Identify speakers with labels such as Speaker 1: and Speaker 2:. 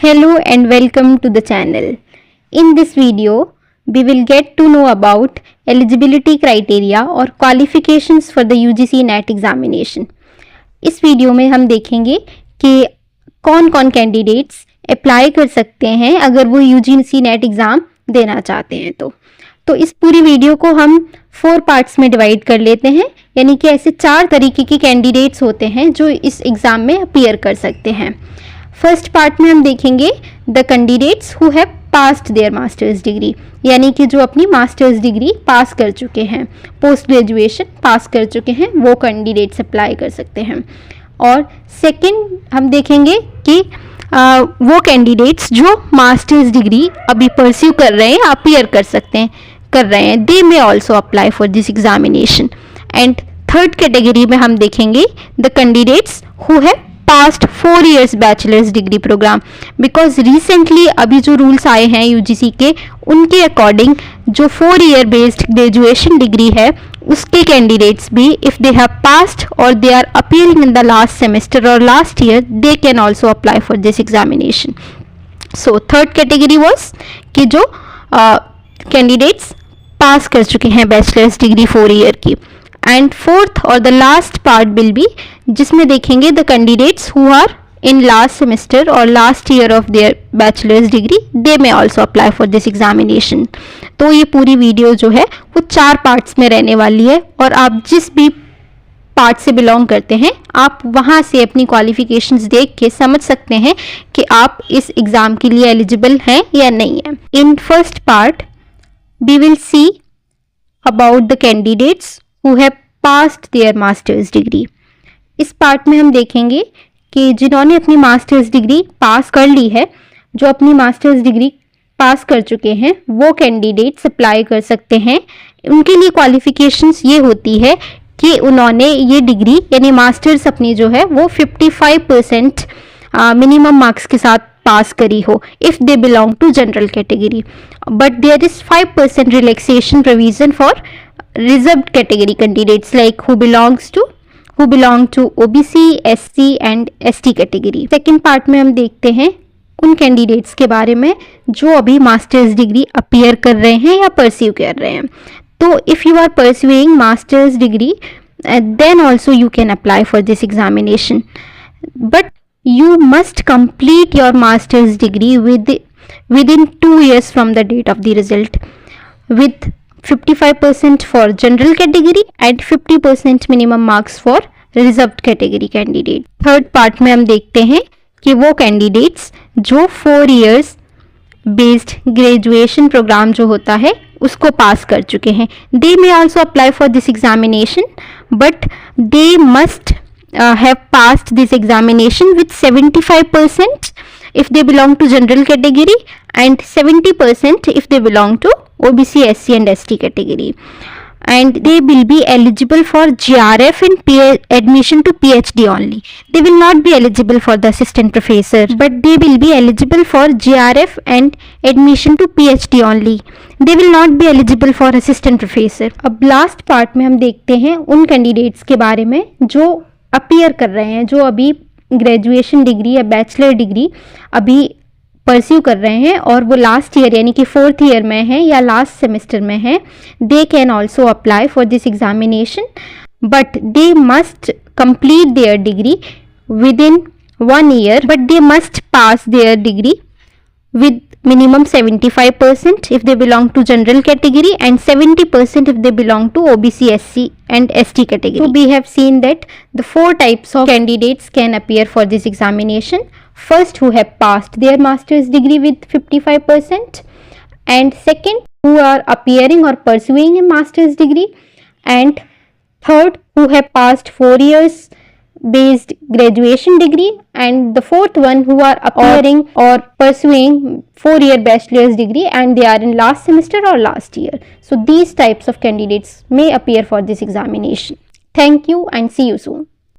Speaker 1: Hello and welcome to the channel. In this video, we will get to know about eligibility criteria और qualifications for the UGC NET examination. इस video में हम देखेंगे कि कौन कौन कैंडिडेट्स अप्लाई कर सकते हैं अगर वो UGC NET एग्ज़ाम देना चाहते हैं तो इस पूरी वीडियो को हम 4 पार्ट्स में डिवाइड कर लेते हैं, यानी कि ऐसे 4 तरीके के कैंडिडेट्स होते हैं जो इस एग्ज़ाम में अपीयर कर सकते हैं. फर्स्ट पार्ट में हम देखेंगे the candidates who have passed there masters degree, यानी कि जो अपनी मास्टर्स डिग्री पास कर चुके हैं, पोस्ट ग्रेजुएशन पास कर चुके हैं, वो कैंडिडेट्स अप्लाई कर सकते हैं. और सेकंड हम देखेंगे कि वो कैंडिडेट्स जो मास्टर्स डिग्री अभी परस्यू कर रहे हैं, अपीयर कर रहे हैं, they may also apply for this examination. And third category में हम देखेंगे the candidates who have passed 4 years bachelors degree program, because recently अभी जो रूल्स आए हैं यूजीसी के, उनके अकॉर्डिंग जो 4 year बेस्ड ग्रेजुएशन डिग्री है उसके कैंडिडेट्स भी इफ़ दे हैव पास्ड और they are appearing in the last semester और last year, they can also apply for this examination. So third category was कि जो कैंडिडेट्स पास कर चुके हैं बैचलर्स डिग्री 4 year की. एंड फोर्थ और the last part will be जिसमें देखेंगे the candidates who are in last semester और last year of their bachelors degree, they may also apply for this examination. तो ये पूरी वीडियो जो है वो 4 पार्ट्स में रहने वाली है, और आप जिस भी पार्ट से बिलोंग करते हैं आप वहाँ से अपनी क्वालिफिकेशंस देख के समझ सकते हैं कि आप इस एग्ज़ाम के लिए एलिजिबल हैं या नहीं है. In first part we will see about the candidates who have passed their master's degree. इस पार्ट में हम देखेंगे कि जिन्होंने अपनी मास्टर्स डिग्री पास कर ली है, जो अपनी मास्टर्स डिग्री पास कर चुके हैं, वो कैंडिडेट्स अप्लाई कर सकते हैं. उनके लिए क्वालिफिकेशंस ये होती है कि उन्होंने ये डिग्री यानी मास्टर्स अपनी जो है वो 55% मिनिमम मार्क्स के साथ पास करी हो if they belong to general category, but there is 5% relaxation provision for reserved category candidates like who belong to OBC, SC and ST category. Second part में हम देखते हैं उन कैंडिडेट्स के बारे में जो अभी मास्टर्स डिग्री अपीयर कर रहे हैं या परस्यू कर रहे हैं. तो if you are pursuing master's degree then also you can apply for this examination, but you must complete your master's degree within 2 years from the date of the result, with 55% for general category and 50% minimum marks for reserved category candidate. Third part में हम देखते हैं कि वो candidates जो 4 years based graduation programme जो होता है उसको पास कर चुके हैं, they may also apply for this examination, but they must have passed this examination with 75% if they belong to general category and 70% if they belong to OBC, SC and ST category, and they will be eligible for GRF and admission to PhD only. They will not be eligible for the assistant professor, but they will be eligible for GRF and admission to PhD only. They will not be eligible for assistant professor. अब last part में हम देखते हैं उन candidates के बारे में जो अपीयर कर रहे हैं, जो अभी ग्रेजुएशन डिग्री या बैचलर डिग्री अभी परस्यू कर रहे हैं और वो लास्ट ईयर यानी कि 4th year में है या लास्ट सेमेस्टर में है. दे can also apply for this examination, but they must complete their degree with in 1 year, but they must pass there degree with minimum 75% if they belong to general category and 70% if they belong to OBC, SC and ST category. So we have seen that the 4 types of candidates can appear for this examination. First, who have passed their master's degree with 55%, and second, who are appearing or pursuing a master's degree, and third, who have passed 4 years based graduation degree, and the fourth one who are appearing or pursuing 4 year bachelor's degree and they are in last semester or last year. So these types of candidates may appear for this examination. Thank you and see you soon.